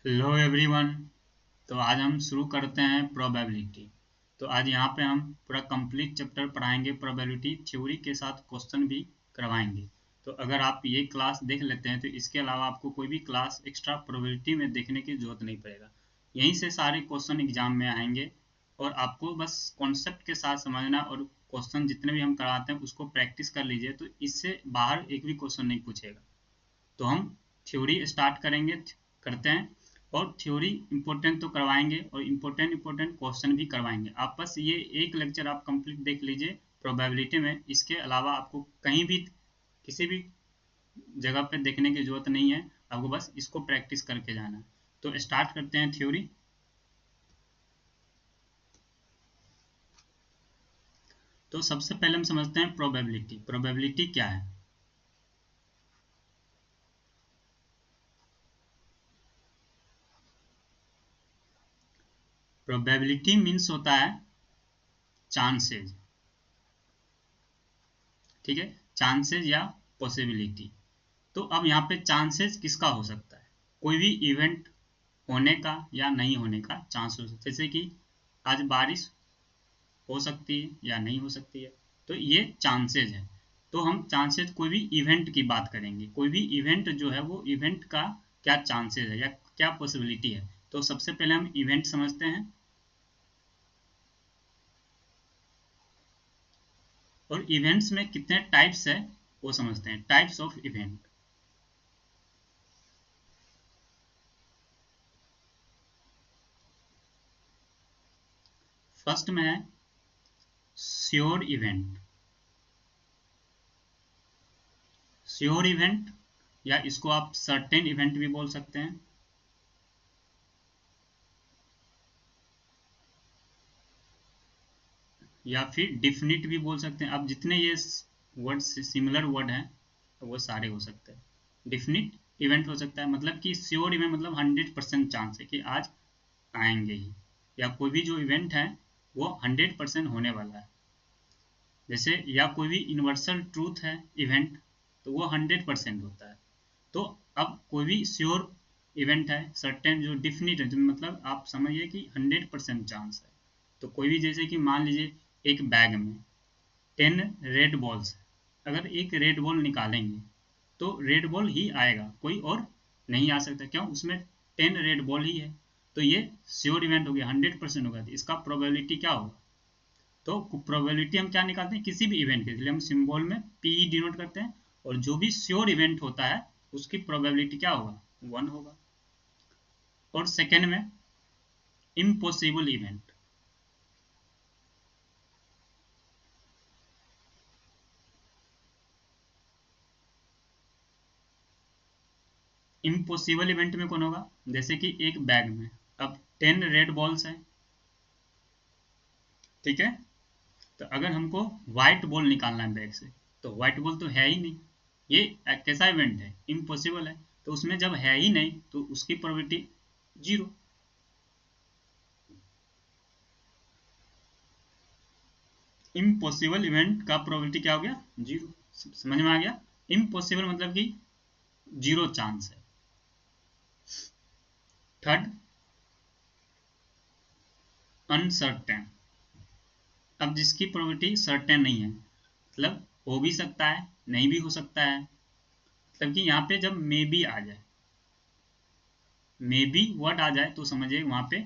Hello everyone. तो आज हम शुरू करते हैं प्रोबेबिलिटी। तो आज यहाँ पे हम पूरा कंप्लीट चैप्टर पढ़ाएंगे, प्रोबेबिलिटी थ्योरी के साथ क्वेश्चन भी करवाएंगे। तो अगर आप ये क्लास देख लेते हैं तो इसके अलावा आपको कोई भी क्लास एक्स्ट्रा प्रोबेबिलिटी में देखने की जरूरत नहीं पड़ेगा। यहीं से सारे क्वेश्चन एग्जाम में आएंगे और आपको बस कॉन्सेप्ट के साथ समझना और क्वेश्चन जितने भी हम कराते हैं उसको प्रैक्टिस कर लीजिए, तो इससे बाहर एक भी क्वेश्चन नहीं पूछेगा। तो हम थ्योरी स्टार्ट करते हैं और थ्योरी इंपॉर्टेंट तो करवाएंगे और इंपॉर्टेंट क्वेश्चन भी करवाएंगे। आप बस ये एक लेक्चर आप कंप्लीट देख लीजिए प्रोबेबिलिटी में, इसके अलावा आपको कहीं भी किसी भी जगह पे देखने की जरूरत नहीं है, आपको बस इसको प्रैक्टिस करके जाना है। तो स्टार्ट करते हैं थ्योरी। तो सबसे पहले हम समझते हैं प्रोबेबिलिटी। प्रोबेबिलिटी क्या है? प्रोबेबिलिटी मीन्स होता है चांसेज, ठीक है, चांसेज या पॉसिबिलिटी। तो अब यहाँ पे चांसेस किसका हो सकता है? कोई भी इवेंट होने का या नहीं होने का चांस हो सकता है, जैसे कि आज बारिश हो सकती है या नहीं हो सकती है, तो ये चांसेस है। तो हम चांसेस कोई भी इवेंट की बात करेंगे, कोई भी इवेंट जो है वो इवेंट का क्या चांसेस है या क्या पॉसिबिलिटी है। तो सबसे पहले हम इवेंट समझते हैं और इवेंट्स में कितने टाइप्स है वो समझते हैं। Types of event. फर्स्ट में है श्योर इवेंट। श्योर इवेंट या इसको आप सर्टेन इवेंट भी बोल सकते हैं, या फिर डिफिनिट भी बोल सकते हैं। अब जितने ये वर्ड सिमिलर वर्ड हैं वो सारे हो सकते हैं। डिफिनिट इवेंट हो सकता है, मतलब कि श्योर इवेंट मतलब 100% चांस है कि आज आएंगे ही, या कोई भी जो इवेंट है वो 100% होने वाला है। जैसे या कोई भी यूनिवर्सल ट्रूथ है इवेंट, तो वो 100% होता है। तो अब कोई भी श्योर इवेंट है, सर्टेन जो डिफिनिट है, मतलब आप समझिए कि 100% चांस है। तो कोई भी, जैसे कि मान लीजिए एक बैग में 10 रेड बॉल्स है, अगर एक रेड बॉल निकालेंगे तो रेड बॉल ही आएगा, कोई और नहीं आ सकता। क्यों? उसमें 10 रेड बॉल ही है। तो ये श्योर इवेंट हो गया, 100% होगा। तो इसका प्रोबेबिलिटी क्या होगा? तो प्रोबेबिलिटी हम क्या निकालते हैं किसी भी इवेंट के, इसलिए हम सिंबल में पी डिनोट करते हैं, और जो भी श्योर इवेंट होता है उसकी प्रोबेबिलिटी क्या होगा? 1 होगा। और सेकेंड में इम्पॉसिबल इवेंट। इम्पॉसिबल इवेंट में कौन होगा? जैसे कि एक बैग में अब 10 रेड बॉल्स हैं, ठीक है। तो अगर हमको व्हाइट बॉल निकालना है बैग से, तो व्हाइट बॉल तो है ही नहीं, ये कैसा इवेंट है? इम्पॉसिबल है। तो उसमें जब है ही नहीं तो उसकी प्रोबेबिलिटी 0। इम्पॉसिबल इवेंट का प्रोबेबिलिटी क्या हो गया? 0। समझ में आ गया? इम्पॉसिबल मतलब कि 0 चांस है। Third, uncertain. अब जिसकी प्रोबेबिलिटी सर्टेन नहीं है, मतलब हो भी सकता है नहीं भी हो सकता है, मतलब कि यहाँ पे जब मे बी आ जाए, मे बी वर्ड आ जाए, तो समझिए वहां पे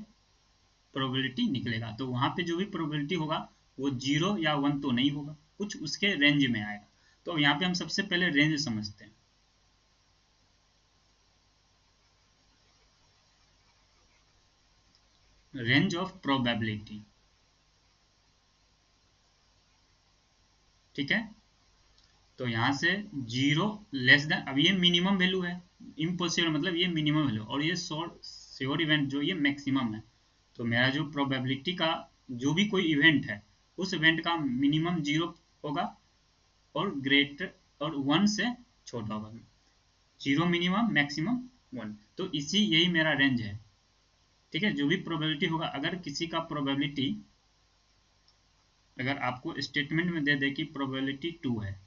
प्रोबेबिलिटी निकलेगा। तो वहां पे जो भी प्रोबेबिलिटी होगा वो 0 या 1 तो नहीं होगा, कुछ उसके रेंज में आएगा। तो यहाँ पे हम सबसे पहले रेंज समझते हैं। रेंज ऑफ प्रोबेबिलिटी, ठीक है। तो यहाँ से 0 लेस देन, अब ये मिनिमम वैल्यू है, इम्पॉसिबल मतलब ये मिनिमम वैल्यू, और ये श्योर इवेंट जो ये मैक्सिमम है। तो मेरा जो प्रोबेबिलिटी का जो भी कोई इवेंट है उस इवेंट का मिनिमम 0 होगा और ग्रेटर और 1 से छोटा होगा। 0 मिनिमम, मैक्सिमम 1। तो इसी यही मेरा रेंज है, ठीक है। जो भी प्रोबेबिलिटी होगा, अगर किसी का प्रोबेबिलिटी, अगर आपको स्टेटमेंट में दे दे कि प्रोबेबिलिटी 2 है,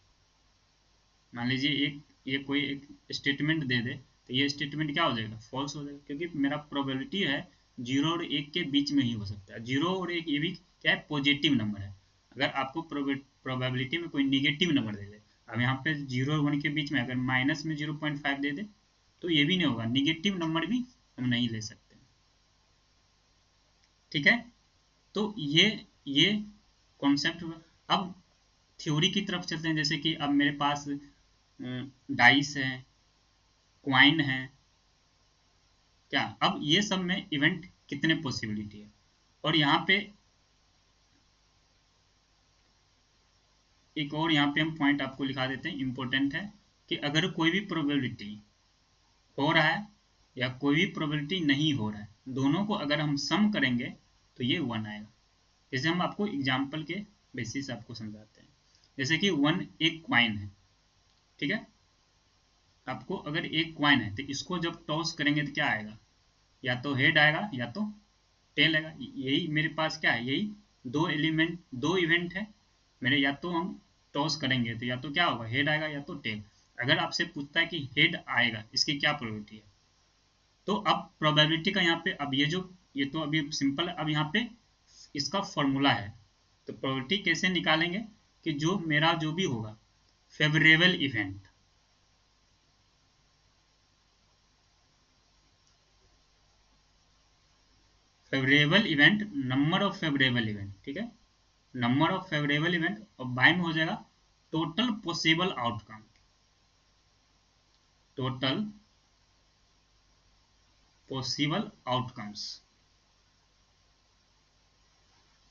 मान लीजिए एक ये कोई एक स्टेटमेंट दे दे तो ये स्टेटमेंट क्या हो जाएगा, फॉल्स हो जाएगा, क्योंकि मेरा प्रोबेबिलिटी है 0 और 1 के बीच में ही हो सकता है। 0 और 1 ये भी क्या है, पॉजिटिव नंबर है। अगर आपको प्रोबेबिलिटी में कोई निगेटिव नंबर दे दे, अब यहाँ पे 0 और 1 के बीच में अगर माइनस में 0.5 दे दे तो ये भी नहीं होगा, निगेटिव नंबर भी हम नहीं ले सकते। ठीक है, तो ये कॉन्सेप्ट। अब थ्योरी की तरफ चलते हैं। जैसे कि अब मेरे पास डाइस है, क्वाइन है, क्या अब ये सब में इवेंट कितने पॉसिबिलिटी है। और यहाँ पे एक और यहाँ पे हम पॉइंट आपको लिखा देते हैं, इंपॉर्टेंट है, कि अगर कोई भी प्रोबेबिलिटी हो रहा है या कोई भी प्रोबेबिलिटी नहीं हो रहा है, दोनों को अगर हम सम करेंगे तो ये 1 आएगा। जैसे हम आपको एग्जाम्पल के बेसिस से आपको समझाते हैं। जैसे कि 1 एक क्वाइन है, ठीक है, आपको अगर एक क्वाइन है तो इसको जब टॉस करेंगे तो क्या आएगा, या तो हेड आएगा या तो टेल आएगा। यही मेरे पास क्या है, यही दो इवेंट है मेरे, या तो हम टॉस करेंगे तो या तो क्या होगा, हेड आएगा या तो टेल। अगर आपसे पूछता है कि हेड आएगा, इसकी क्या प्रोबेबिलिटी है, तो अब प्रोबेबिलिटी का यहाँ पे, अब ये तो अभी सिंपल है। अब यहाँ पे इसका फॉर्मूला है, तो प्रोबेबिलिटी कैसे निकालेंगे, कि जो मेरा जो भी होगा favourable event, favourable event, number of favourable event, ठीक है, नंबर ऑफ फेवरेबल इवेंट, और बाय में हो जाएगा total possible outcome, total possible outcomes.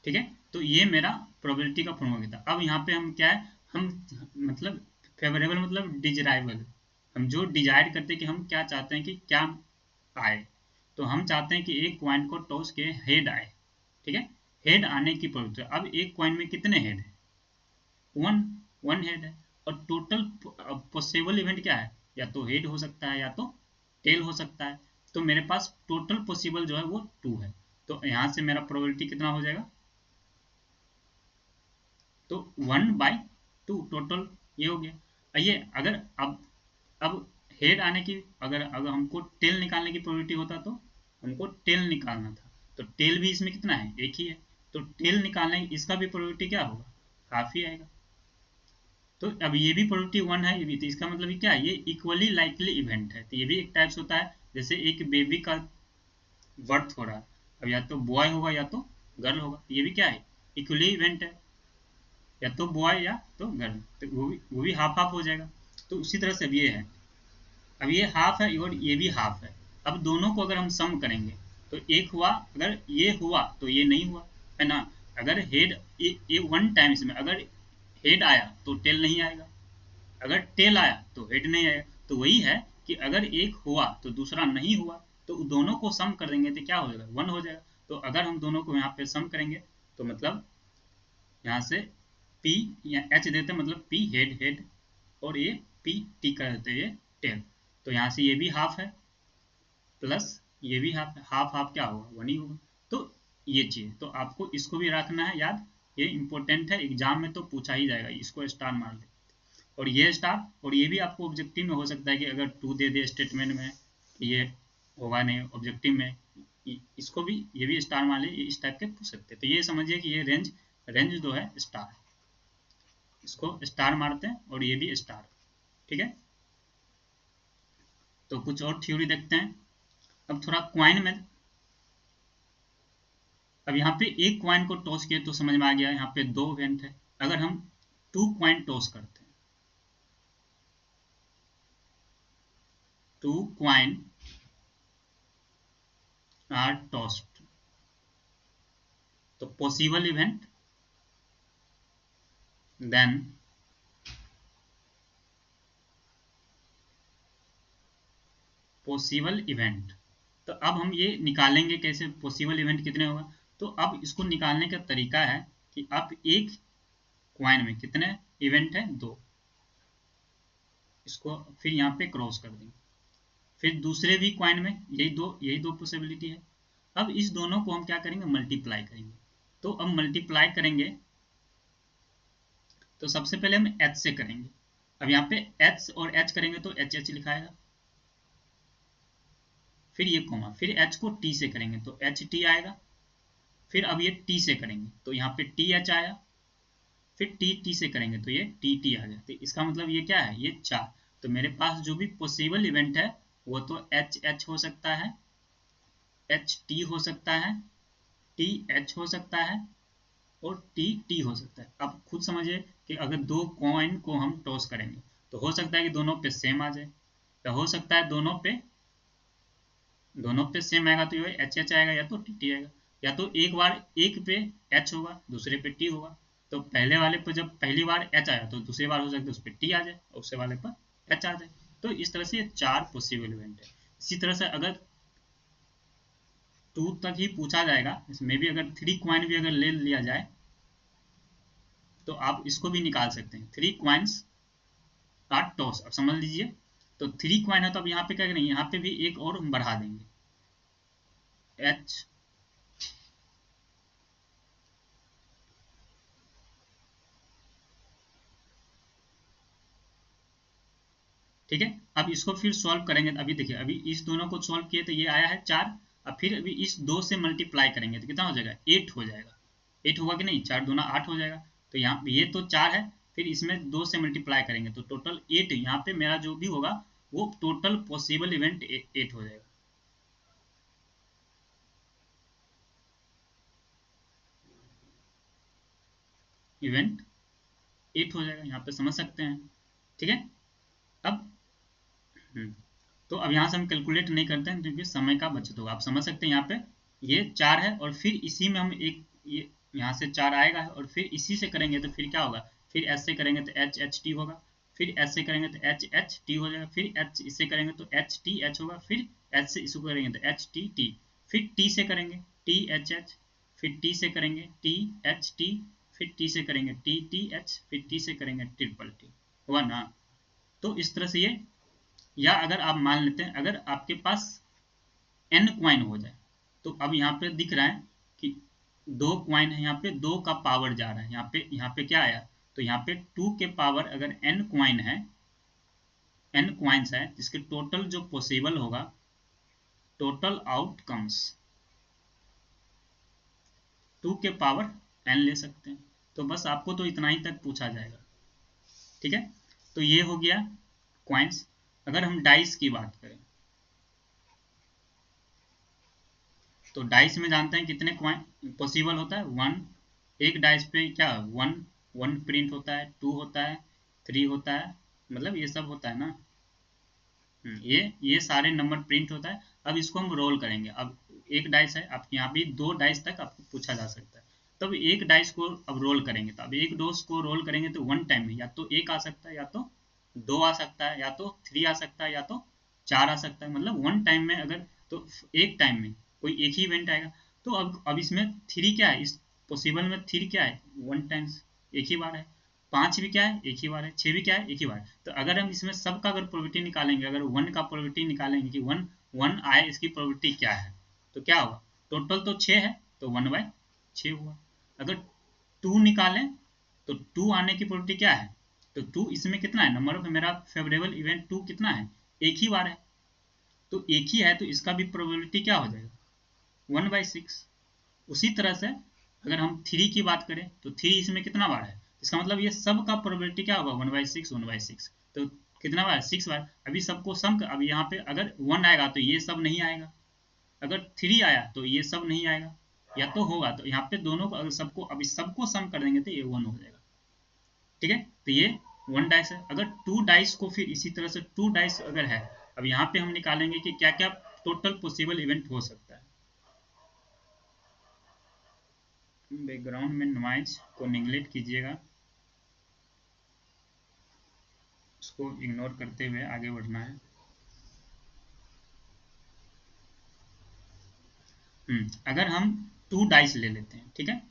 ठीक है, तो ये मेरा प्रोबेबिलिटी का फॉर्मूला था। अब यहाँ पे हम क्या है, हम मतलब फेवरेबल मतलब डिजायरेबल, हम जो डिजायर करते हैं कि हम क्या चाहते हैं कि क्या आए, तो हम चाहते हैं कि एक क्वाइन को टॉस के हेड आए। ठीक है, हेड आने की प्रोबेबिलिटी, अब एक क्वाइन में कितने हेड है, वन हेड है, और टोटल पॉसिबल इवेंट क्या है, या तो हेड हो सकता है या तो टेल हो सकता है। तो मेरे पास टोटल पॉसिबल जो है वो 2 है, तो यहाँ से मेरा प्रोबेबिलिटी कितना हो जाएगा, तो 1/2 टोटल ये हो गया। आइए, अगर अब हेड आने की, अगर हमको टेल निकालने की प्रोबेबिलिटी होता तो हमको टेल निकालना था, तो टेल भी इसमें कितना है, एक ही है, तो टेल निकालने इसका भी प्रोबेबिलिटी क्या होगा, हाफ ही आएगा। तो अब ये भी प्रोबेबिलिटी 1 है, ये भी, तो इसका मतलब क्या है, ये इक्वली लाइकली इवेंट है। तो ये भी एक टाइप्स होता है, जैसे एक बेबी का बर्थ हो रहा है, अब या तो बॉय होगा या तो गर्ल होगा, ये भी क्या है, इक्वली इवेंट है, या तो बॉय या तो गर्ल, तो वो भी हाफ हाफ हो जाएगा। तो उसी तरह से अब ये है, अब ये हाफ है और ये भी हाफ है। अब दोनों को अगर हम सम करेंगे तो एक हुआ, अगर ये हुआ तो ये नहीं हुआ, है ना। अगर हेड ये वन टाइम इसमें अगर हेड आया तो टेल नहीं आएगा, अगर टेल आया तो हेड नहीं आएगा। तो वही है कि अगर एक हुआ तो दूसरा नहीं हुआ, तो दोनों को सम कर देंगे तो क्या हो जाएगा, 1 हो जाएगा। तो अगर हम दोनों को यहाँ पे सम करेंगे तो मतलब यहाँ से P या H देते हैं, मतलब P हेड हेड, और ये P T कर देते हैं, ये टेल। तो यहाँ से ये भी हाफ है प्लस ये भी हाफ है, हाफ हाफ क्या होगा, 1 ही होगा। तो ये चीज तो आपको इसको भी रखना है याद, ये इंपॉर्टेंट है, एग्जाम में तो पूछा ही जाएगा, इसको स्टार मार दे। और ये स्टार, और ये भी आपको ऑब्जेक्टिव में हो सकता है कि अगर 2 दे दे स्टेटमेंट में, ये होगा नहीं ऑब्जेक्टिव में, इसको भी ये भी स्टार मान ले, इस टाइप के पूछ सकते हैं। तो ये समझिए कि ये रेंज जो है स्टार, इसको स्टार मारते हैं और ये भी स्टार। ठीक है, तो कुछ और थ्योरी देखते हैं। अब थोड़ा क्वाइन में, अब यहाँ पे एक क्वाइन को टॉस किए तो समझ में आ गया, यहाँ पे 2 इवेंट है। अगर हम 2 क्वाइन टॉस करते हैं, 2 क्वाइन आर टॉस्ड, तो possible event then possible event. तो अब हम ये निकालेंगे कैसे, पॉसिबल इवेंट कितने होगा। तो अब इसको निकालने का तरीका है कि आप एक क्वाइन में कितने इवेंट है, 2, इसको फिर यहाँ पे क्रॉस कर देंगे, फिर दूसरे भी क्वाइन में यही दो पॉसिबिलिटी है। अब इस दोनों को हम क्या करेंगे, मल्टीप्लाई करेंगे। तो अब मल्टीप्लाई करेंगे तो सबसे पहले हम h से करेंगे। अब यहाँ पे h और h करेंगे तो एच एच लिखाएगा, फिर ये कॉमा, फिर एच को टी से करेंगे तो एच टी आएगा, फिर अब ये टी से करेंगे तो यहाँ पे टी एच आया, फिर टी टी से करेंगे तो ये टी टी आ गया। तो इसका मतलब ये क्या है, ये 4। तो मेरे पास जो भी पॉसिबल इवेंट है वो तो एच एच हो सकता है, एच टी हो सकता है, टी एच हो सकता है और टी टी हो सकता है। अब खुद समझिए कि अगर दो कॉइन को हम टॉस करेंगे तो हो सकता है कि दोनों पे सेम आ जाए, या हो सकता है दोनों पे सेम आएगा तो ये एच एच आएगा या तो टी टी आएगा, या तो एक बार एक पे एच होगा दूसरे पे टी होगा। तो पहले वाले पे जब पहली बार एच आया तो दूसरी बार हो सकता है उस पर टी आ जाए और उससे वाले पर एच आ जाए। तो इस तरह से ये 4 पॉसिबल इवेंट है। इसी तरह से अगर 2 तक ही पूछा जाएगा, इसमें भी अगर 3 क्वाइन भी अगर ले लिया जाए तो आप इसको भी निकाल सकते हैं। 3 क्वाइंस का टॉस, अब समझ लीजिए। तो 3 क्वाइन है तो अब यहाँ पे क्या करेंगे, यहाँ पे भी एक और बढ़ा देंगे एच, ठीक है। अब इसको फिर सॉल्व करेंगे, अभी देखिए अभी इस दोनों को सॉल्व किए तो ये आया है 4। अब फिर अभी इस 2 से मल्टीप्लाई करेंगे तो कितना हो जाएगा, 8 हो जाएगा। 8 होगा कि नहीं, 4 दूना 8 हो जाएगा। तो यहाँ ये तो 4 है, फिर इसमें 2 से मल्टीप्लाई करेंगे तो टोटल 8। यहाँ पे मेरा जो भी होगा वो टोटल पॉसिबल इवेंट 8 हो जाएगा। इवेंट 8 हो जाएगा, यहाँ पे समझ सकते हैं, ठीक है। अब तो अब यहाँ से हम कैलकुलेट नहीं करते हैं क्योंकि समय का बचत होगा। आप समझ सकते हैं यहाँ पे ये 4 है और फिर इसी में हम एक ये यहाँ से 4 आएगा और फिर इसी से करेंगे तो फिर क्या होगा, फिर एच से करेंगे तो एच एच टी होगा, फिर एच से करेंगे तो एच एच टी हो जाएगा, फिर एच इससे करेंगे तो एच टी एच होगा, फिर एच से इसको करेंगे तो एच टी टी, फिर टी से करेंगे टी एच एच, फिर टी से करेंगे टी एच टी, फिर टी से करेंगे टी टी एच, फिर टी से करेंगे ट्रिपल टी, हुआ ना। तो इस तरह से ये, या अगर आप मान लेते हैं अगर आपके पास n क्वाइन हो जाए तो अब यहाँ पे दिख रहा है कि 2 क्वाइन है, यहाँ पे 2 का पावर जा रहा है, यहाँ पे क्या आया, तो यहाँ पे 2 के पावर अगर n क्वाइन है, n क्वाइंस है जिसके टोटल जो पॉसिबल होगा, टोटल आउटकम्स 2 के पावर n ले सकते हैं। तो बस आपको तो इतना ही तक पूछा जाएगा, ठीक है। तो ये हो गया क्वाइंस। अगर हम डाइस की बात करें तो डाइस में जानते हैं कितने क्वाइन पॉसिबल होता है, 1। एक डाइस पे क्या 1 1 प्रिंट होता है, 2 होता है, 3 होता है, मतलब ये सब होता है ना। ये सारे नंबर प्रिंट होता है। अब इसको हम रोल करेंगे। अब एक डाइस है, आप यहाँ भी 2 डाइस तक आपको पूछा जा सकता है। तब एक डाइस को अब रोल करेंगे तो अब एक डोज को रोल करेंगे तो 1 टाइम में या तो 1 आ सकता है, या तो 2 आ सकता है, या तो 3 आ सकता है, या तो 4 आ सकता है। मतलब 1 टाइम में अगर, तो एक टाइम में कोई एक ही इवेंट आएगा। तो अब इसमें 3 क्या है, इस पॉसिबल में 3 क्या है, 1 टाइम्स, एक ही बार है। 5 भी क्या है, एक ही बार है। 6 भी क्या है, एक ही बार। तो अगर हम इसमें सब का अगर प्रोबेबिलिटी निकालेंगे, अगर 1 का प्रोबेबिलिटी निकालेंगे कि 1 आए, इसकी प्रोबेबिलिटी क्या है, तो क्या होगा, टोटल तो 6 है तो 1/6 हुआ। अगर 2 निकालें तो 2 आने की प्रोबेबिलिटी क्या है, तो 2 इसमें कितना है, नंबर ऑफ मेरा फेवरेबल इवेंट 2 कितना है, एक ही बार है। तो एक ही है तो इसका भी प्रोबेबिलिटी क्या हो जाएगा, 1/6। उसी तरह से अगर हम 3 की बात करें तो 3 इसमें कितना बार है, इसका मतलब ये सब का प्रोबेबिलिटी क्या होगा, 1/6 1/6। तो कितना बार, 6 बार। अभी सबको सम कर, अब यहाँ पे अगर 1 आएगा तो ये सब नहीं आएगा, अगर 3 आया तो ये सब नहीं आएगा, या तो होगा। तो यहाँ पे दोनों को अगर सबको, अभी सबको सम कर देंगे तो ये 1 हो जाएगा, ठीक है। तो ये 1 डाइस है। अगर 2 डाइस को फिर इसी तरह से 2 डाइस अगर है, अब यहाँ पे हम निकालेंगे कि क्या क्या टोटल पॉसिबल इवेंट हो सकता है। बैकग्राउंड में नॉइज को निगलेक्ट कीजिएगा, उसको इग्नोर करते हुए आगे बढ़ना है। अगर हम 2 डाइस ले लेते हैं, ठीक है,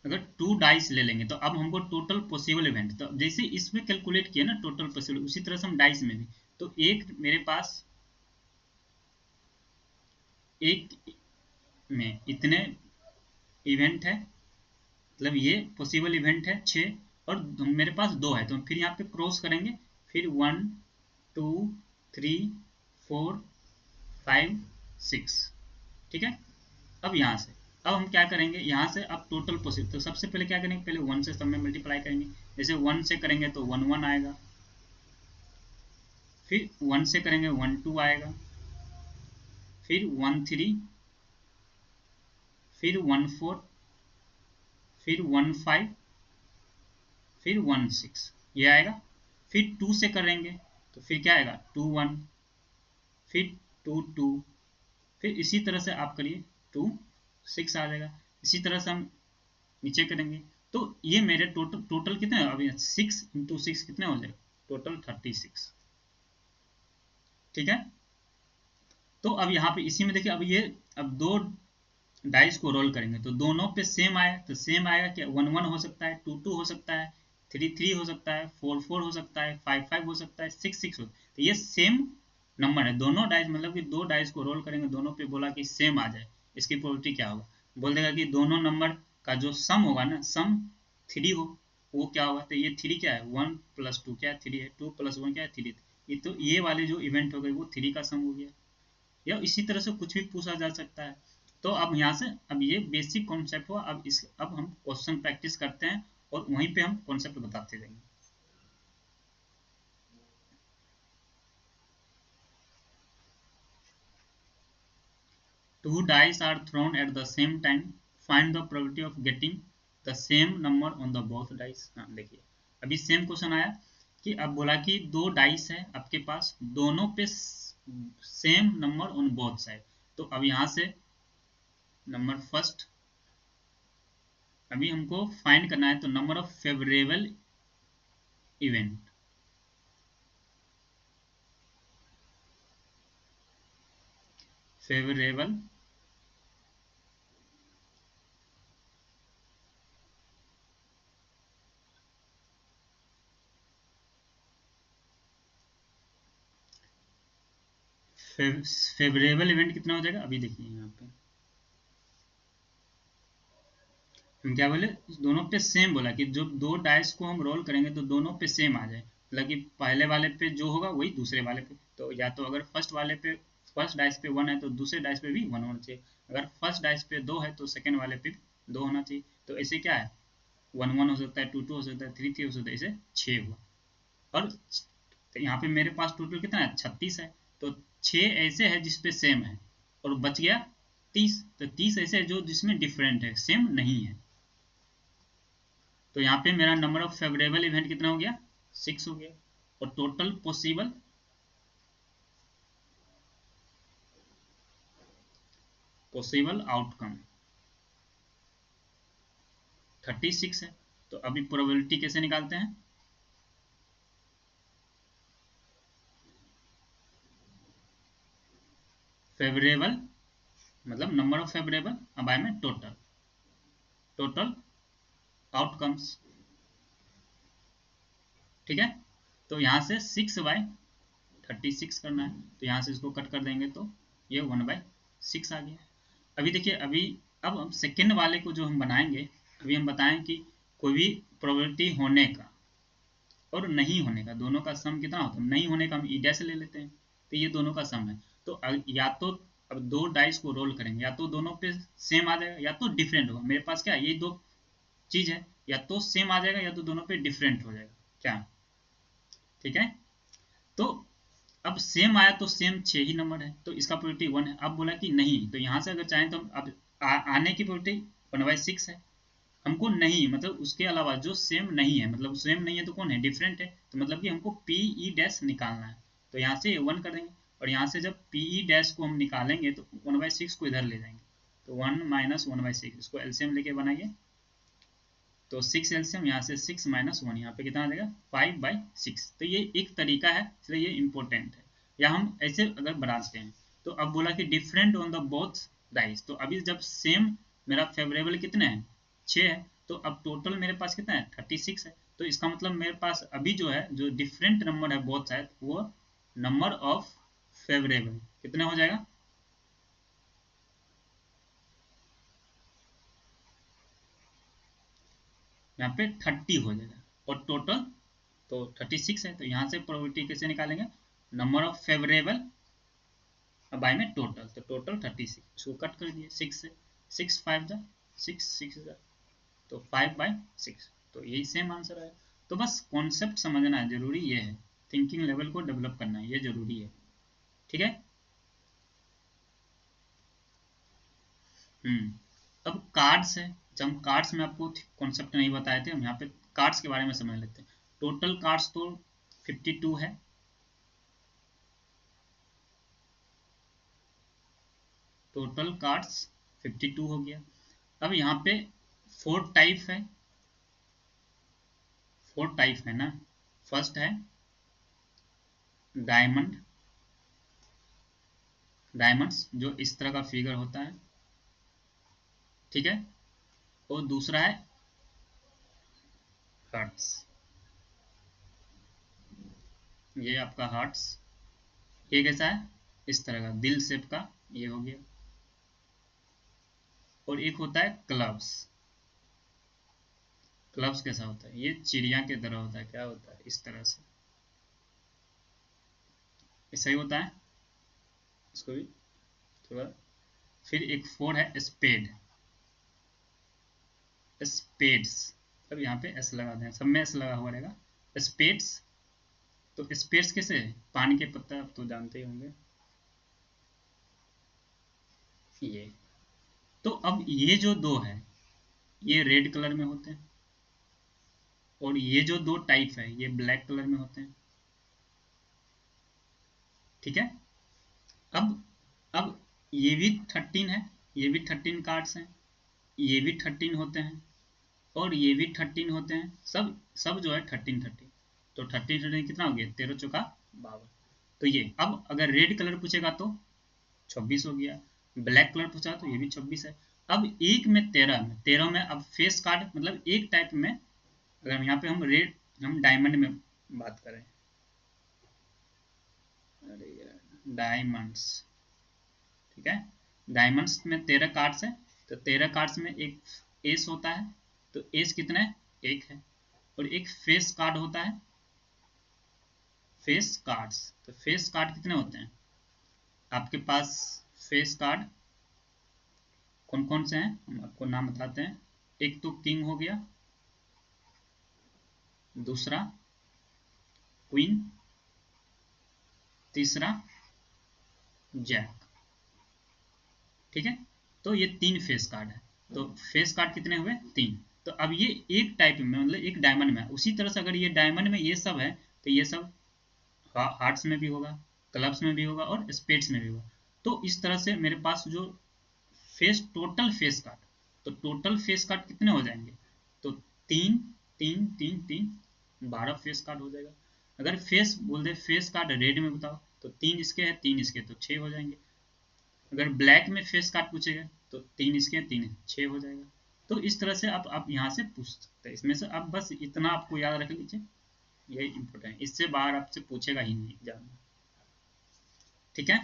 अगर 2 डाइस ले लेंगे तो अब हमको टोटल पॉसिबल इवेंट, तो जैसे इसमें कैलकुलेट किया ना टोटल पॉसिबल, उसी तरह से हम डाइस में भी, तो एक मेरे पास एक में इतने इवेंट है, मतलब ये पॉसिबल इवेंट है 6, और मेरे पास 2 है, तो फिर यहाँ पे क्रॉस करेंगे फिर 1 2 3 4 5 6, ठीक है। अब यहाँ से अब हम क्या करेंगे, यहाँ से अब टोटल पॉसिबल, तो सबसे पहले क्या करेंगे, पहले 1 से सब में मल्टीप्लाई करेंगे। जैसे 1 से करेंगे तो 1 1 आएगा, फिर 1 से करेंगे 1 2 आएगा, फिर 1 3, फिर 1 4, फिर 1 5, फिर 1 6, ये आएगा। फिर 2 से करेंगे तो फिर क्या आएगा 2 1, फिर 2 2, फिर इसी तरह से आप करिए 2 6 आ जाएगा। इसी तरह से हम नीचे करेंगे तो ये मेरे टोटल टोटल कितने अभी 6 इंटू 6 कितने हो जाएगा, टोटल 36, ठीक है। तो अब यहाँ पे इसी में देखिए, अब ये अब दो डाइस को रोल करेंगे तो दोनों पे सेम आया, तो सेम आएगा कि 1 1 हो सकता है, 2 2 हो सकता है, 3 3 हो सकता है, 4 4 हो सकता है, 5 5 हो सकता है, 6 6 हो, तो ये सेम नंबर है दोनों डाइस, मतलब कि दो डाइस को रोल करेंगे, दोनों पे बोला कि सेम आ जाए, इसकी प्रोबेबिलिटी क्या होगा, बोल देगा कि दोनों नंबर का जो सम होगा ना, सम 3 हो, वो क्या होगा, तो ये 3 क्या है, 1 + 2 क्या है 3 है, 2 + 1 क्या है 3, ये तो ये वाले जो इवेंट हो गए वो 3 का सम हो गया। या इसी तरह से कुछ भी पूछा जा सकता है। तो अब यहाँ से अब ये बेसिक कॉन्सेप्ट हुआ, अब हम क्वेश्चन प्रैक्टिस करते हैं और वहीं पे हम कॉन्सेप्ट बताते जाएंगे। Two dice are thrown at the same time. Find the probability of getting the same number on the both dice. हाँ देखिए, अभी सेम क्वेश्चन आया कि अब बोला कि दो डाइस है आपके पास, दोनों पे same number on both side. तो अब यहाँ से नंबर फर्स्ट अभी हमको फाइंड करना है, तो number of favourable event, favourable favourable event कितना हो जाएगा, अभी देखिए यहाँ पे हम क्या बोले, दोनों पे सेम बोला कि जो दो डाइस को हम रोल करेंगे तो दोनों पे सेम आ जाए, मतलब कि पहले वाले पे जो होगा वही दूसरे वाले पे, तो या तो अगर फर्स्ट वाले पे फर्स्ट डाइस पे 1 है तो दूसरे डाइस पे भी 1 होना चाहिए, अगर फर्स्ट डाइस पे 2 है तो सेकंड वाले पे 2 होना चाहिए। तो ऐसे क्या है 1 1 हो सकता है, 2 2 हो सकता है, 3 3 हो सकता है, ऐसे 6 हुआ। और तो यहाँ पे मेरे पास टोटल कितना है 36 है, तो 6 ऐसे है जिसपे सेम है और बच गया 30, तो 30 ऐसे है जो जिसमें डिफरेंट है, सेम नहीं है। तो यहाँ पे मेरा नंबर ऑफ फेवरेबल इवेंट कितना हो गया 6 हो गया, और टोटल पॉसिबल आउटकम 36 है। तो अभी प्रोबेबिलिटी कैसे निकालते हैं, फेवरेबल मतलब नंबर ऑफ फेवरेबल, अब आए में टोटल टोटल आउटकम्स, ठीक है। तो यहाँ से 6/36 करना है, तो यहाँ से इसको कट कर देंगे तो ये 1/6 आ गया। अभी देखिए, अभी अब हम सेकेंड वाले को जो हम बनाएंगे, अभी हम बताएं कि कोई भी प्रोबेबिलिटी होने का और नहीं होने का, दोनों का सम कितना होता है, नहीं होने का हम ई डैश ले लेते हैं, तो ये दोनों का सम है। तो या तो अब दो डाइस को रोल करेंगे, या तो दोनों पे सेम आ जाएगा या तो डिफरेंट होगा, मेरे पास क्या है, ये दो चीज है, या तो सेम आ जाएगा या तो दोनों पे डिफरेंट हो जाएगा क्या, ठीक है। तो अब सेम आया तो सेम 6 ही नंबर है तो इसका प्रोबेबिलिटी 1 है। अब बोला कि नहीं, तो यहाँ से अगर चाहें तो अब आने की प्रोबेबिलिटी 1/6 है, हमको नहीं मतलब उसके अलावा जो सेम नहीं है, मतलब सेम नहीं है तो कौन है, डिफरेंट है, तो मतलब कि हमको पी ई डैश निकालना है, तो यहाँ से 1 कर देंगे, और यहाँ से जब पी ई डैश को हम निकालेंगे तो 1/6 को इधर ले जाएंगे, तो 1 - 1/6 इसको एलसीएम लेके बनाइए, तो 6 एलसीएम, यहाँ से 6 - 1 यहाँ पे कितना आ जाएगा 5/6। तो ये एक तरीका है, इसलिए ये इंपॉर्टेंट है, या हम ऐसे अगर बनाते हैं। तो अब बोला कि different on the both dice, तो अभी जब सेम मेरा फेवरेबल कितने हैं 6 है, तो अब टोटल मेरे पास कितना है 36 है, तो इसका मतलब मेरे पास अभी जो है जो डिफरेंट नंबर है बोथ साइड, वो नंबर ऑफ फेवरेबल कितना हो जाएगा, यहाँ पे 30 हो जाएगा, और टोटल तो 36 है, तो यहाँ से प्रोबेबिलिटी कैसे निकालेंगे, नंबर ऑफ फेवरेबल बाय में टोटल, तो टोटल 36, इसको कट कर दिए 6 से, 6 5 जा 6 6 जा, तो 5/6, तो यही सेम आंसर है। तो बस कॉन्सेप्ट समझना है, जरूरी ये है, थिंकिंग लेवल को डेवलप करना है, ये जरूरी है, ठीक है। अब कार्ड्स है, जब हम कार्ड्स में आपको कॉन्सेप्ट नहीं बताए थे, हम यहाँ पे कार्ड्स के बारे में समझ लेते हैं। टोटल कार्ड्स तो 52 है, टोटल कार्ड्स 52 हो गया। अब यहाँ पे 4 टाइप है, 4 टाइप है ना। फर्स्ट है डायमंड, डायमंड्स जो इस तरह का फिगर होता है, ठीक है। और दूसरा है हार्ट्स, ये आपका हार्ट्स, ये कैसा है, इस तरह का दिल शेप का, ये हो गया। और एक होता है क्लब्स, क्लब्स कैसा होता है, ये चिड़िया के तरह होता है, क्या होता है, इस तरह से, ऐसा ही होता है, इसको भी थोड़ा। फिर एक 4 है स्पेड, स्पेड्स, अब यहाँ पे एस लगा दें, सब में एस लगा हुआ रहेगा, स्पेड्स। तो स्पेड्स कैसे है, पानी के पत्ता, आप तो जानते ही होंगे ये। तो अब ये जो दो है, ये रेड कलर में होते हैं, और ये जो दो टाइप है ये ब्लैक कलर में होते हैं, ठीक है। अब ये भी 13 है, ये भी 13 कार्ड्स हैं, ये भी 13 होते हैं, और ये भी 13 होते हैं, सब सब जो है 13 13, तो 13 13 कितना हो गया, 13 चौका 52। तो ये अब अगर रेड कलर पूछेगा तो 26 हो गया, ब्लैक कलर पूछा तो ये भी 26 है। अब एक में 13 में, 13 में अब फेस कार्ड मतलब एक टाइप में, अगर यहाँ पे हम रेड, हम डायमंड में बात करें, अरे यार डायमंड्स, ठीक है, डायमंड्स में 13 कार्ड्स है, तो 13 कार्ड्स में एक एस होता है, तो एस कितना है, एक है। और एक फेस कार्ड होता है, फेस कार्ड्स, तो फेस कार्ड कितने होते हैं आपके पास, फेस कार्ड कौन कौन से हैं हम आपको नाम बताते हैं। एक तो किंग हो गया, दूसरा क्वीन, तीसरा जैक, ठीक है। तो ये 3 फेस कार्ड है, तो फेस कार्ड कितने हुए, 3। तो अब ये एक टाइप में मतलब एक डायमंड में है, उसी तरह से अगर ये डायमंड में ये सब है, तो ये सब हार्ट्स में भी होगा, क्लब्स में भी होगा, और स्पेड्स में भी होगा। तो इस तरह से मेरे पास जो फेस, टोटल फेस कार्ड, तो टोटल फेस कार्ड कितने हो जाएंगे, तो 3 3 3 3 12 फेस कार्ड हो जाएगा। अगर फेस बोल दे, फेस कार्ड रेड में बताओ, तो 3 इसके है 3 इसके, तो 6 हो जाएंगे। अगर ब्लैक में फेस कार्ड पूछेगा तो 3 इसके 3 6 हो जाएगा। तो इस तरह से आप यहाँ से पूछ सकते हैं, इसमें से आप बस इतना आपको याद रख लीजिए, यही इंपॉर्टेंट है, इससे बाहर आपसे पूछेगा ही नहीं एग्जाम में, ठीक है।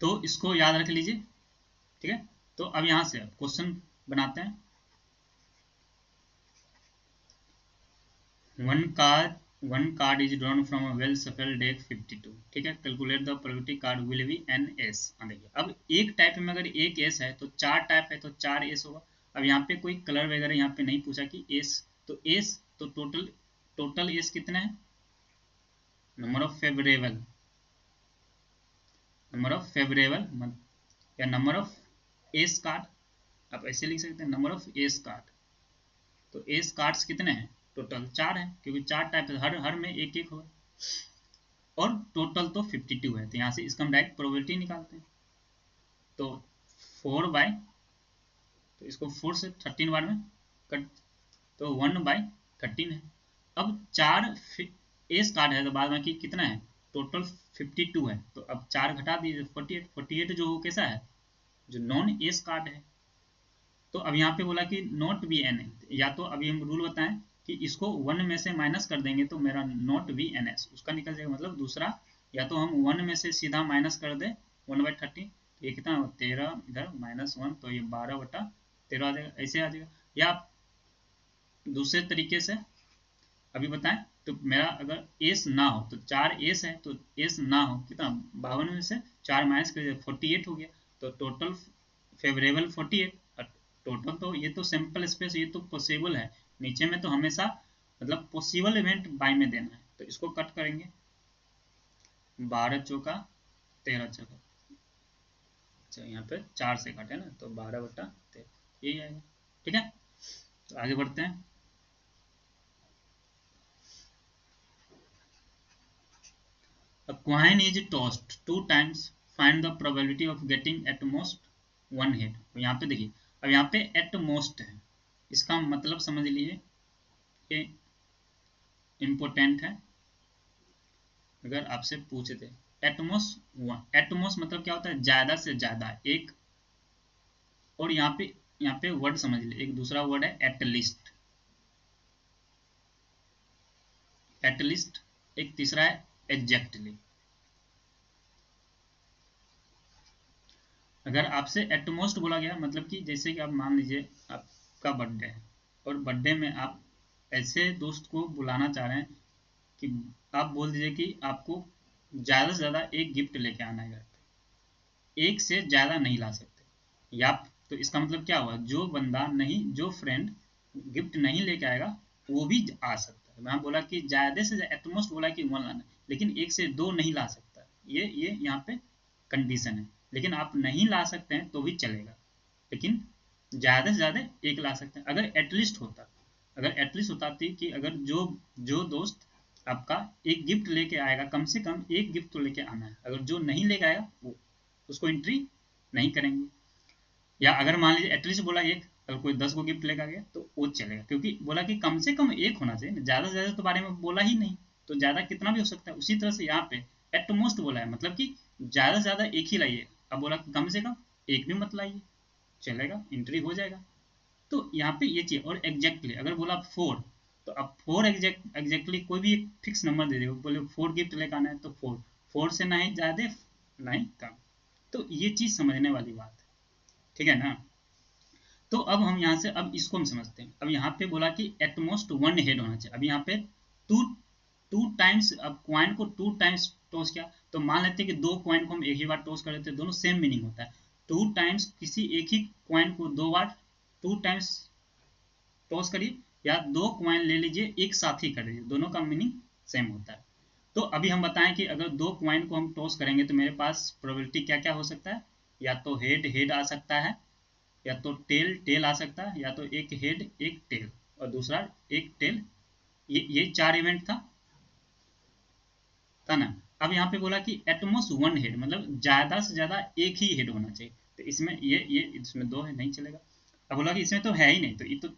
तो इसको याद रख लीजिए, ठीक है। तो अब यहाँ से क्वेश्चन बनाते हैं। One card is drawn from a well shuffled deck 52, ठीक है। Calculate the probability card will be an ace. देखिए अब एक टाइप में अगर एक एस है तो 4 टाइप है तो 4 एस होगा। अब यहाँ पे कोई कलर वगैरह यहाँ पे नहीं पूछा कि एस, तो एस तो टोटल एस कितने हैं, number of favourable, number of favourable या नंबर ऑफ एस कार्ड, आप ऐसे लिख सकते हैं नंबर ऑफ एस कार्ड। तो एस कार्ड्स कितने हैं, टोटल 4 है, क्योंकि 4 टाइप है, हर में एक एक होगा, और टोटल तो 52 है, तो यहाँ से इसका हम डायरेक्ट प्रोबेबिलिटी निकालते हैं। तो 4 बाय, तो इसको 4 से 13 बार में कट, तो 1/13 है। अब 4 एस कार्ड है, तो बाद में कि कितना है, टोटल 52 है, तो अब 4 घटा दीजिए 48, 48 जो कैसा है, जो नॉन एस कार्ड है। तो अब यहाँ पे बोला कि नॉट बी एन, या तो अभी हम रूल बताएं कि इसको 1 में से माइनस कर देंगे तो मेरा नॉट बी एन एस उसका निकल जाएगा, मतलब दूसरा, या तो हम 1 में से सीधा माइनस कर दे 1/30, ये कितना 13, इधर -1, तो ये 12/13 आ जाएगा, ऐसे आ जाएगा। या दूसरे तरीके से अभी बताएं, तो मेरा अगर एस ना हो तो 4 एस है, तो एस ना हो कितना 52 में से 4 माइनस कर 48 हो गया, तो टोटल फेवरेबल 48। और टोटल तो ये तो सैंपल स्पेस, ये तो पॉसिबल है, नीचे में तो हमेशा मतलब पॉसिबल इवेंट बाय में देना है, तो इसको कट करेंगे 12 चौका 13 चौका, अच्छा यहाँ पे 4 से काटे ना, तो 12/13 यही आएगा। ठीक है, तो आगे बढ़ते हैं। A coin is tossed 2 times. Find the probability of getting at most one head. यहाँ पे देखिए, अब यहाँ पे at most है, इसका मतलब समझ लीजिए, ये इम्पोर्टेंट है। अगर आपसे पूछे थे एटमोस्ट मतलब क्या होता है, ज्यादा से ज्यादा एक, और यहाँ पे वर्ड समझ लीजिए, एक दूसरा वर्ड है एटलिस्ट, एटलिस्ट, एक तीसरा है एग्जैक्टली। अगर आपसे एटमोस्ट बोला गया मतलब कि जैसे कि आप मान लीजिए आपका बर्थडे है, और बर्थडे में आप ऐसे दोस्त को बुलाना चाह रहे हैं कि आप बोल दीजिए कि आपको ज़्यादा से ज़्यादा एक गिफ्ट लेके आना है घर पे, एक से ज़्यादा नहीं ला सकते। या तो इसका मतलब क्या हुआ, जो बंदा नहीं, जो फ्रेंड गिफ्ट नहीं लेके आएगा वो भी आ सकता है। मैं बोला कि ज़्यादा से एटमोस्ट बोला कि 1 लाना, लेकिन एक से 2 नहीं ला सकता, ये यहाँ पे कंडीशन है। लेकिन आप नहीं ला सकते हैं तो भी चलेगा, लेकिन ज़्यादा से ज़्यादा एक ला सकते हैं। अगर एटलीस्ट होता, अगर एटलीस्ट होता थी कि अगर जो जो दोस्त आपका एक गिफ्ट लेके आएगा, कम से कम एक गिफ्ट तो लेके आना है, अगर जो नहीं लेके आएगा वो उसको एंट्री नहीं करेंगे। या अगर मान लीजिए एटलीस्ट बोला एक, अगर कोई 10 को गिफ्ट लेकर गया तो वो चलेगा, क्योंकि बोला कि कम से कम एक होना चाहिए, ज़्यादा से ज़्यादा तो बारे में बोला ही नहीं, तो ज़्यादा कितना भी हो सकता है। उसी तरह से यहाँ पे एटमोस्ट बोला है, मतलब कि ज़्यादा से ज़्यादा एक ही लाइए। अब बोला कि कम से कम एक भी मत लाइए, चलेगा, एंट्री हो जाएगा। तो यहाँ पे ये चीज, और एग्जैक्टली अगर बोला 4, तो अब 4 एग्जैक्टली कोई भी एक फिक्स नंबर दे दे, बोले 4 गिफ्ट लेकर आना है तो 4, 4 से ना ही ज्यादा ना ही कम। तो ये चीज समझने वाली बात है, ठीक है ना। तो अब हम यहाँ से, अब इसको हम समझते हैं। अब यहाँ पे बोला कि एटमोस्ट 1 हेड होना चाहिए। अब यहाँ पे टू टू टाइम्स, अब क्वाइन को 2 टाइम्स टॉस किया, तो मान लेते हैं कि 2 क्वाइन को हम एक ही बार टॉस कर लेते हैं, दोनों सेम मीनिंग होता है। 2 टाइम्स किसी एक ही क्वाइन को 2 बार 2 टाइम्स टॉस करिए, या 2 क्वाइन ले लीजिए एक साथ ही कर दीजिए, दोनों का मीनिंग सेम होता है। तो अभी हम बताएं कि अगर 2 क्वाइन को हम टॉस करेंगे तो मेरे पास प्रोबेबिलिटी क्या क्या हो सकता है, या तो हेड हेड आ सकता है, या तो टेल टेल आ सकता है, या तो एक हेड एक टेल और दूसरा एक टेल। ये 4 इवेंट था ना। अब यहाँ पे बोला कि एटमोस्ट 1 हेड, मतलब ज्यादा से ज्यादा एक ही हेड होना चाहिए, तो इसमें ये इसमें 2 है, नहीं चलेगा। अब बोला कि इसमें तो है ही नहीं, तो ये तो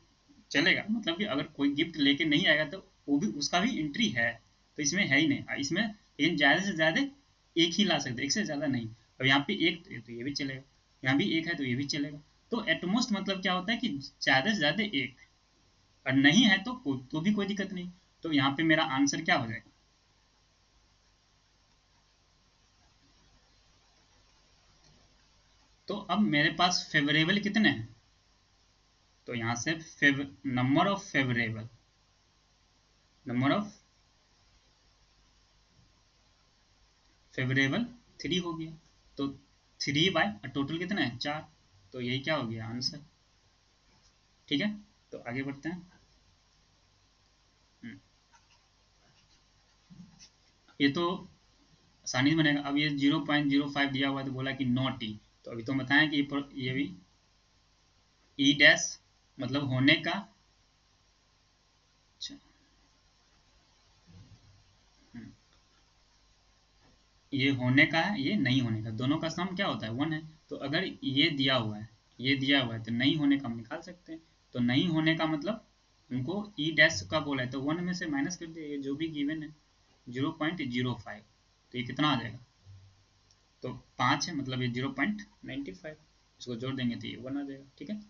चलेगा, मतलब कि अगर कोई गिफ्ट लेके नहीं आएगा तो वो भी, उसका भी एंट्री है, तो इसमें है ही नहीं, इसमें लेकिन ज्यादा से ज्यादा एक ही ला सकते, एक से ज्यादा नहीं। अब यहाँ पे एक तो ये भी चलेगा, यहाँ भी एक है तो ये भी चलेगा। तो एटमोस्ट मतलब क्या होता है कि ज्यादा से ज्यादा एक, और नहीं है तो भी कोई दिक्कत नहीं। तो यहाँ पे मेरा आंसर क्या हो जाएगा, तो अब मेरे पास फेवरेबल कितने हैं, तो यहाँ से number of favourable, number of favourable 3 हो गया, तो 3 बाय टोटल कितना है 4, तो यही क्या हो गया आंसर। ठीक है, तो आगे बढ़ते हैं। हम्म, ये तो आसानी से बनेगा। अब ये 0.05 दिया हुआ है, तो बोला कि नॉट ई, तो अभी तो बताएं कि ये भी ई डैश मतलब होने का, अच्छा, हम्म, ये होने का है, ये नहीं होने का, दोनों का सम क्या होता है 1 है। तो अगर ये दिया हुआ है, ये दिया हुआ है, तो नहीं होने का हम निकाल सकते हैं। तो नहीं होने का मतलब हमको ई डैश का बोला है, तो 1 में से माइनस कर दिया, ये जो भी गिवन है 0.05, तो ये कितना आ जाएगा, तो 5 है, मतलब ये 0.95, इसको जोड़ देंगे तो ये 1 आ जाएगा। ठीक है,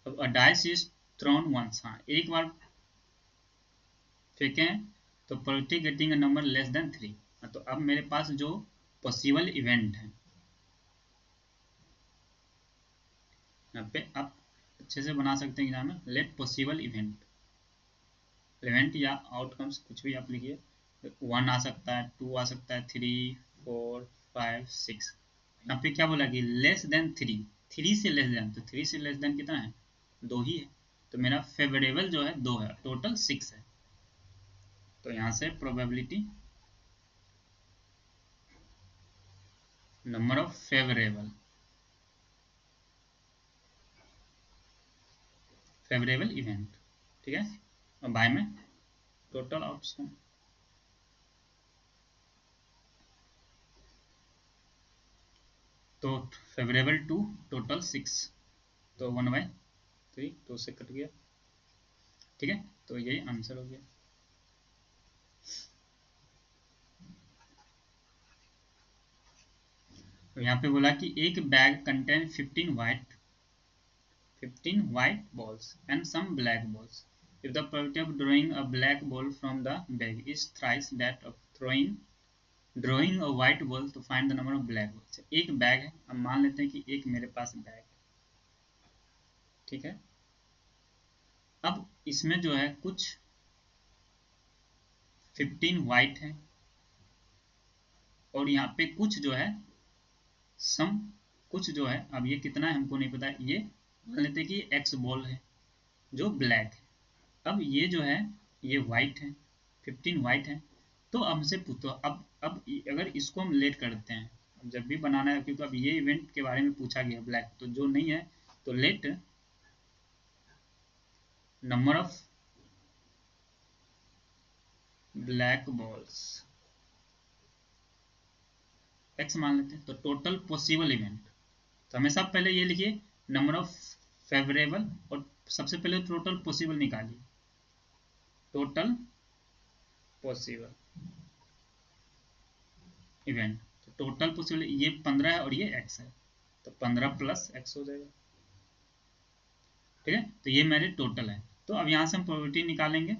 अब डाइस इज थ्रोन वंस, हाँ एक बार फेंकें तो probability getting a number less than 3। तो अब मेरे पास जो पॉसिबल इवेंट है, यहाँ पे आप अच्छे से बना सकते हैं एग्जाम में, लेट पॉसिबल इवेंट या आउटकम्स कुछ भी आप लिखिए, 1 आ सकता है, 2 आ सकता है, 3, 4, 5, 6। यहाँ पे क्या बोला कि लेस देन 3, 3 से लेस देन, तो 3 से लेस देन कितना है, 2 ही है, तो मेरा फेवरेबल जो है 2 है, टोटल 6 है। तो यहाँ से probability number of favourable event, ठीक है, और बाय में टोटल ऑप्शन, तो फेवरेबल 2, टोटल 6, तो 1/3, 2 से कट गया, ठीक है, तो यही आंसर हो गया। तो यहाँ पे बोला कि एक bag contain 15 white balls and some black balls. If the probability of drawing a black ball from the bag is thrice that of drawing a white ball, to find the number of black balls. एक bag है, अब मान लेते हैं कि एक मेरे पास bag है, ठीक है, अब इसमें जो है कुछ 15 white है और यहाँ पे कुछ जो है सम, कुछ जो है, अब ये कितना है हमको नहीं पता, ये मान लेते हैं कि एक्स बॉल है जो ब्लैक है। अब ये जो है ये वाइट है, 15 वाइट है, तो हमसे पूछो अब अगर इसको हम लेट करते हैं, अब जब भी बनाना है, क्योंकि अब ये इवेंट के बारे में पूछा गया ब्लैक, तो जो नहीं है तो let number of black balls x मान लेते हैं, तो टोटल पॉसिबल इवेंट, तो हमेशा पहले ये लिखिए नंबर ऑफ फेवरेबल, और सबसे पहले टोटल पॉसिबल निकालिए, टोटल पॉसिबल इवेंट, तो टोटल पॉसिबल ये 15 है और ये x है, तो 15 प्लस x हो जाएगा, ठीक है, तो ये मेरे टोटल है। तो अब यहां से हम प्रोबेबिलिटी निकालेंगे,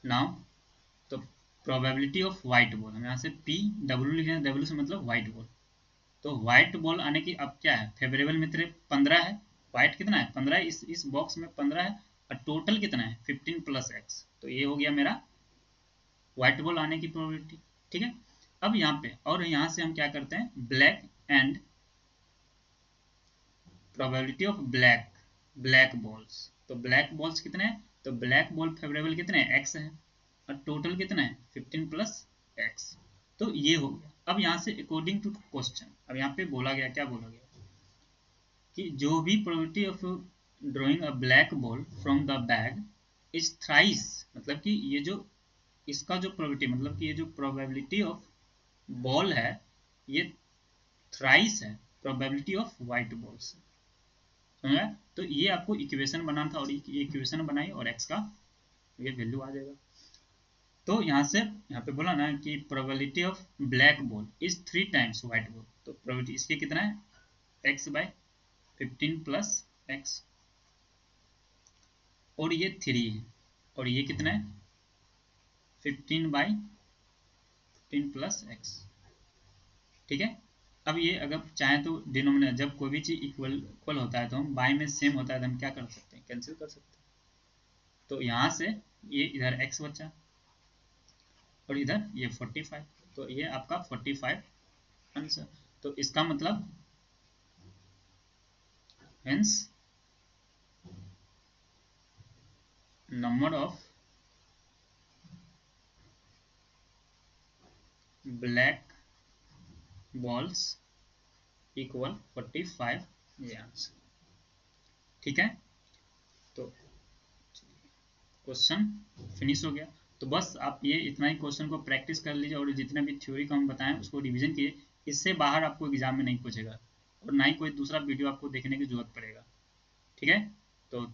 नाउ तो प्रोबेबिलिटी ऑफ व्हाइट बॉल, हम यहाँ से पी डब्ल्यू लिख रहे हैं, डब्ल्यू से मतलब व्हाइट बॉल, तो व्हाइट बॉल आने की अब क्या है, फेवरेबल में तेरे 15 है, व्हाइट कितना है 15 है, इस बॉक्स में 15 है, और टोटल कितना है 15 प्लस x, तो ये हो गया मेरा व्हाइट बॉल आने की प्रोबेबिलिटी, ठीक है। अब यहाँ पे और यहाँ से हम क्या करते हैं, black and probability of black balls, तो ब्लैक बॉल्स कितने हैं, तो ब्लैक बॉल फेवरेबल कितने हैं, x है, और टोटल कितना है 15 प्लस x, तो ये हो गया। अब यहाँ से अकॉर्डिंग टू क्वेश्चन, अब यहाँ पे बोला गया, क्या बोला गया कि जो भी probability of drawing a black ball from the bag is thrice, मतलब कि ये जो इसका जो प्रोबेबिलिटी, मतलब कि ये जो प्रोबेबिलिटी ऑफ बॉल है ये थ्राइस है प्रोबेबिलिटी ऑफ व्हाइट बॉल से, समझा। तो ये आपको इक्वेशन बनाना था, और ये इक्वेशन बनाई और x का ये वैल्यू आ जाएगा। तो यहाँ से यहाँ पे बोला ना कि probability of black ball is 3 times white ball, तो प्रोबेबिलिटी इसके कितना है x/15 प्लस x, और ये 3 है, और ये कितना है 15/15 प्लस x, ठीक है। अब ये अगर चाहे तो डिनोमिनेटर, जब कोई भी चीज इक्वल होता है तो हम बाय में सेम होता है तो हम क्या कर सकते हैं, कैंसिल कर सकते हैं, तो यहाँ से ये इधर x बचा और इधर ये 45, तो ये आपका 45 आंसर। तो इसका मतलब hence number of black balls equal 45, ये आंसर, ठीक है। तो क्वेश्चन फिनिश हो गया। तो बस आप ये इतना ही क्वेश्चन को प्रैक्टिस कर लीजिए, और जितने भी थ्योरी को हम बताएं उसको रिवीजन कीजिए, इससे बाहर आपको एग्जाम में नहीं पूछेगा और ना ही कोई दूसरा वीडियो आपको देखने की जरूरत पड़ेगा, ठीक है। तो